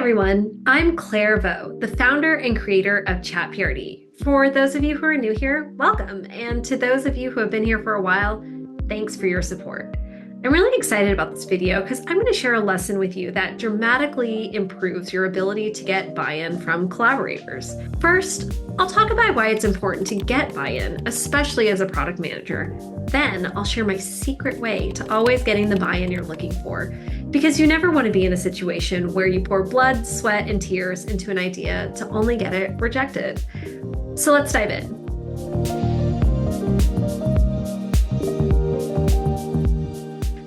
everyone, I'm Claire Vo, the founder and creator of ChatPRD. For those of you who are new here, welcome. And to those of you who have been here for a while, thanks for your support. I'm really excited about this video because I'm going to share a lesson with you that dramatically improves your ability to get buy-in from collaborators. First, I'll talk about why it's important to get buy-in, especially as a product manager. Then I'll share my secret way to always getting the buy-in you're looking for, because you never want to be in a situation where you pour blood, sweat, and tears into an idea to only get it rejected. So let's dive in.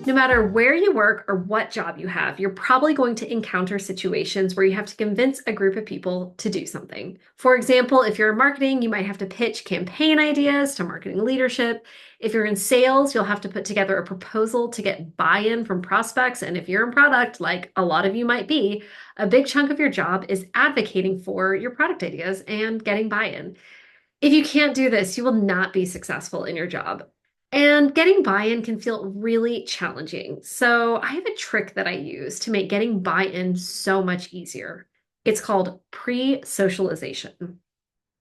No matter where you work or what job you have, you're probably going to encounter situations where you have to convince a group of people to do something. For example, if you're in marketing, you might have to pitch campaign ideas to marketing leadership. If you're in sales, you'll have to put together a proposal to get buy-in from prospects. And if you're in product, like a lot of you might be, a big chunk of your job is advocating for your product ideas and getting buy-in. If you can't do this, you will not be successful in your job. And getting buy-in can feel really challenging. So I have a trick that I use to make getting buy-in so much easier. It's called pre-socialization.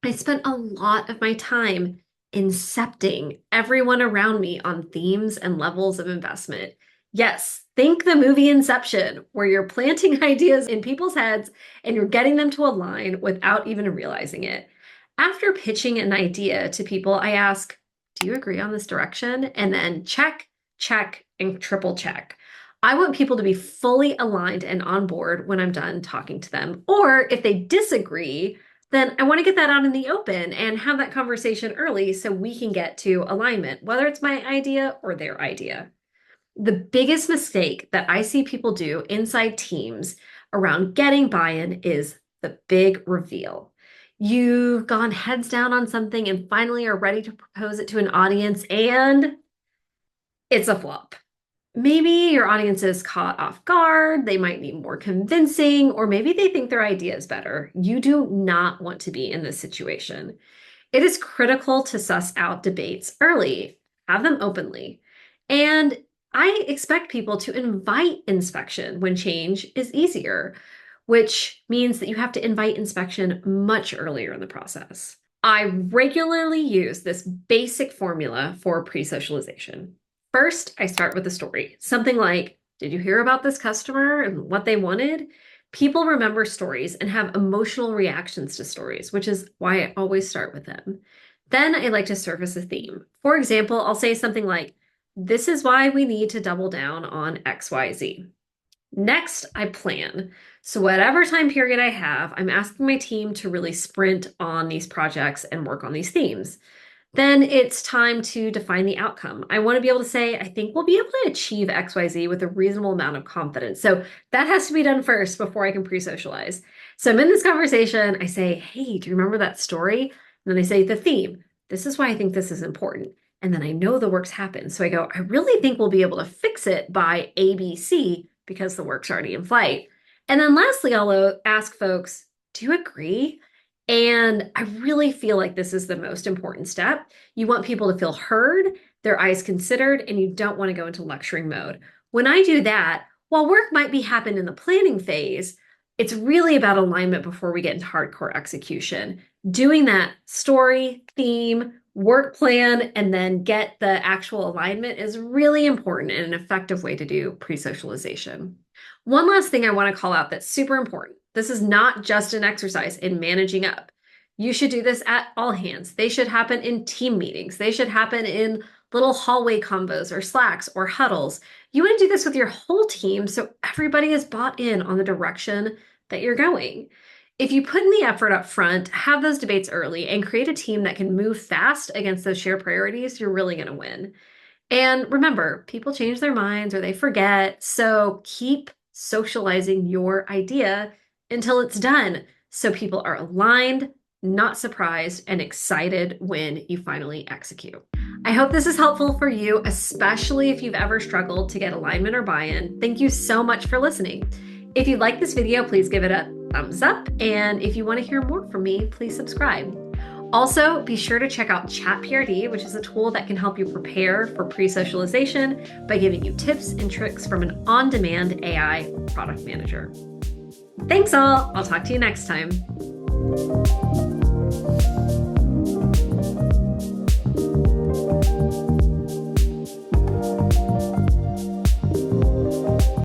I spent a lot of my time incepting everyone around me on themes and levels of investment. Yes, think the movie Inception, where you're planting ideas in people's heads and you're getting them to align without even realizing it. After pitching an idea to people, I ask, do you agree on this direction? And then check, check, and triple check. I want people to be fully aligned and on board when I'm done talking to them. Or if they disagree, then I want to get that out in the open and have that conversation early so we can get to alignment, whether it's my idea or their idea. The biggest mistake that I see people do inside teams around getting buy-in is the big reveal. You've gone heads down on something and finally are ready to propose it to an audience, and it's a flop. Maybe your audience is caught off guard, they might need more convincing, or maybe they think their idea is better. You do not want to be in this situation. It is critical to suss out debates early, have them openly. And I expect people to invite inspection when change is easier, which means that you have to invite inspection much earlier in the process. I regularly use this basic formula for pre-socialization. First, I start with a story. Something like, did you hear about this customer and what they wanted? People remember stories and have emotional reactions to stories, which is why I always start with them. Then I like to surface a theme. For example, I'll say something like, this is why we need to double down on XYZ. Next, I plan. So whatever time period I have, I'm asking my team to really sprint on these projects and work on these themes. Then it's time to define the outcome. I want to be able to say, I think we'll be able to achieve XYZ with a reasonable amount of confidence. So that has to be done first before I can pre-socialize. So I'm in this conversation, I say, hey, do you remember that story? And then I say the theme. This is why I think this is important. And then I know the work's happened. So I go, I really think we'll be able to fix it by ABC because the work's already in flight. And then lastly, I'll ask folks, do you agree? And I really feel like this is the most important step. You want people to feel heard, their eyes considered, and you don't want to go into lecturing mode. When I do that, while work might be happening in the planning phase, it's really about alignment before we get into hardcore execution. Doing that story, theme, work plan, and then get the actual alignment is really important and an effective way to do pre-socialization. One last thing I want to call out that's super important. This is not just an exercise in managing up. You should do this at all hands. They should happen in team meetings. They should happen in little hallway combos or slacks or huddles. You want to do this with your whole team so everybody is bought in on the direction that you're going. If you put in the effort up front, have those debates early, and create a team that can move fast against those shared priorities, you're really going to win. And remember, people change their minds or they forget, so keep socializing your idea until it's done so people are aligned, not surprised, and excited when you finally execute. I hope this is helpful for you, especially if you've ever struggled to get alignment or buy-in. Thank you so much for listening. If you like this video, please give it a thumbs up. And if you want to hear more from me, please subscribe. Also, be sure to check out ChatPRD, which is a tool that can help you prepare for pre-socialization by giving you tips and tricks from an on-demand AI product manager. Thanks all. I'll talk to you next time.